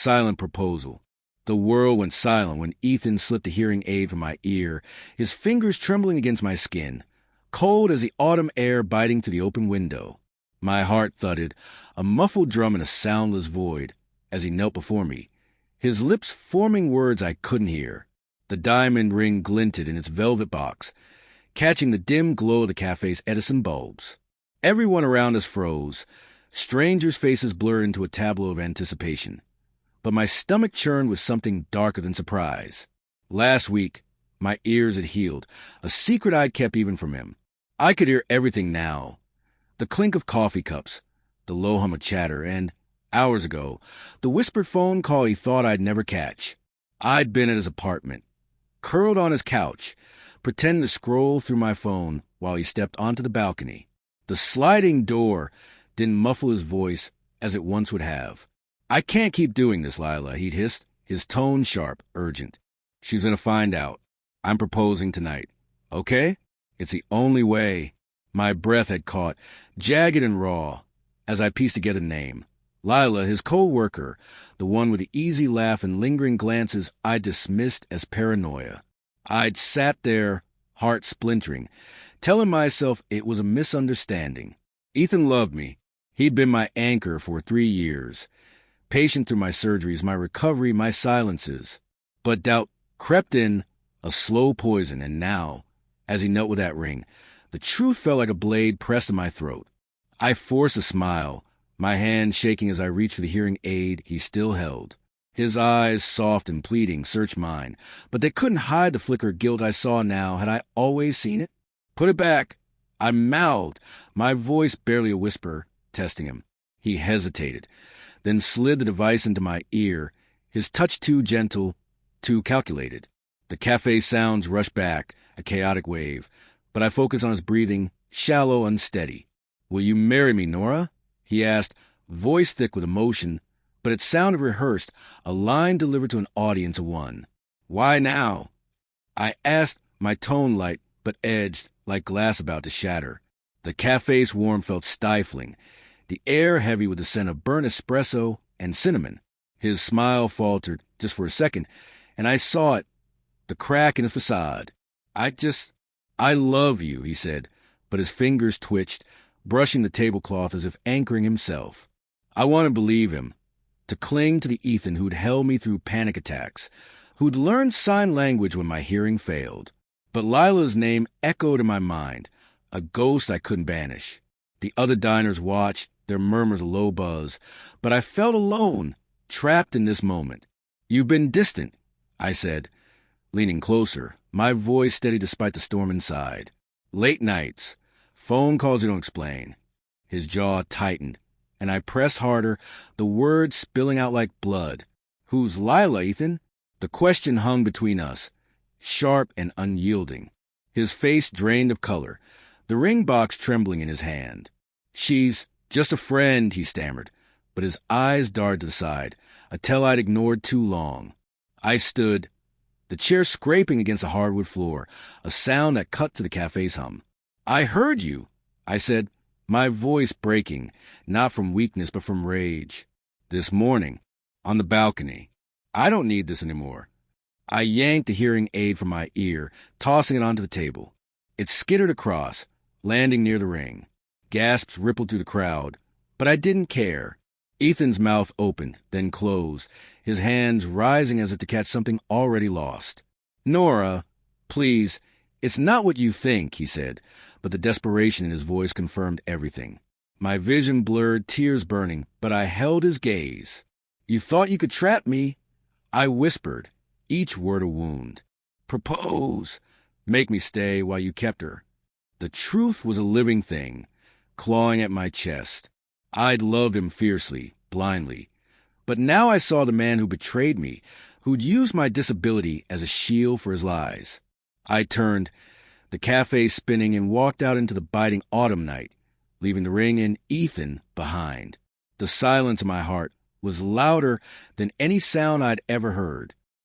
silent proposal. The world went silent when Ethan slipped a hearing aid from my ear, his fingers trembling against my skin, cold as the autumn air biting through the open window. My heart thudded, a muffled drum in a soundless void, as he knelt before me, his lips forming words I couldn't hear. The diamond ring glinted in its velvet box, catching the dim glow of the cafe's Edison bulbs. Everyone around us froze. Strangers' faces blurred into a tableau of anticipation. But my stomach churned with something darker than surprise. Last week, my ears had healed, a secret I'd kept even from him. I could hear everything now. The clink of coffee cups, the low hum of chatter, and, hours ago, the whispered phone call he thought I'd never catch. I'd been at his apartment, curled on his couch, pretending to scroll through my phone while he stepped onto the balcony. The sliding door didn't muffle his voice as it once would have. "I can't keep doing this, Lila," he'd hissed, his tone sharp, urgent. "She's gonna find out. I'm proposing tonight. Okay? It's the only way." My breath had caught, jagged and raw, as I pieced together the name. Lila, his co-worker, the one with the easy laugh and lingering glances I dismissed as paranoia. I'd sat there, heart splintering, telling myself it was a misunderstanding. Ethan loved me. He'd been my anchor for 3 years, patient through my surgeries, my recovery, my silences. But doubt crept in, a slow poison, and now, as he knelt with that ring, the truth felt like a blade pressed in my throat. I forced a smile, my hand shaking as I reached for the hearing aid he still held. His eyes, soft and pleading, searched mine, but they couldn't hide the flicker of guilt I saw now. Had I always seen it? "Put it back," I mouthed, my voice barely a whisper, testing him. He hesitated, then slid the device into my ear, his touch too gentle, too calculated. The cafe sounds rushed back, a chaotic wave, but I focused on his breathing, shallow, unsteady. "Will you marry me, Nora?" he asked, voice thick with emotion, but it sounded rehearsed, a line delivered to an audience of one. "Why now?" I asked, my tone light but edged, like glass about to shatter. The cafe's warmth felt stifling, the air heavy with the scent of burnt espresso and cinnamon. His smile faltered just for a second, and I saw it, the crack in his facade. "I love you," he said, but his fingers twitched, brushing the tablecloth as if anchoring himself. I wanted to believe him, to cling to the Ethan who'd held me through panic attacks, who'd learned sign language when my hearing failed. But Lila's name echoed in my mind, a ghost I couldn't banish. The other diners watched, their murmurs a low buzz, but I felt alone, trapped in this moment. "You've been distant," I said, leaning closer, my voice steady despite the storm inside. "Late nights, phone calls you don't explain." His jaw tightened, and I pressed harder, the words spilling out like blood. "Who's Lila, Ethan?" The question hung between us, sharp and unyielding. His face drained of color, the ring box trembling in his hand. "She's just a friend," he stammered, but his eyes darted to the side, a tell I'd ignored too long. I stood, the chair scraping against the hardwood floor, a sound that cut to the cafe's hum. "I heard you," I said, my voice breaking, not from weakness but from rage. "This morning, on the balcony. I don't need this anymore." I yanked the hearing aid from my ear, tossing it onto the table. It skittered across, landing near the ring. Gasps rippled through the crowd, but I didn't care. Ethan's mouth opened, then closed, his hands rising as if to catch something already lost. "Nora, please, it's not what you think," he said, but the desperation in his voice confirmed everything. My vision blurred, tears burning, but I held his gaze. "You thought you could trap me," I whispered, each word a wound. "Propose. Make me stay while you kept her." The truth was a living thing, clawing at my chest. I'd loved him fiercely, blindly. But now I saw the man who betrayed me, who'd used my disability as a shield for his lies. I turned, the cafe spinning, and walked out into the biting autumn night, leaving the ring and Ethan behind. The silence in my heart was louder than any sound I'd ever heard.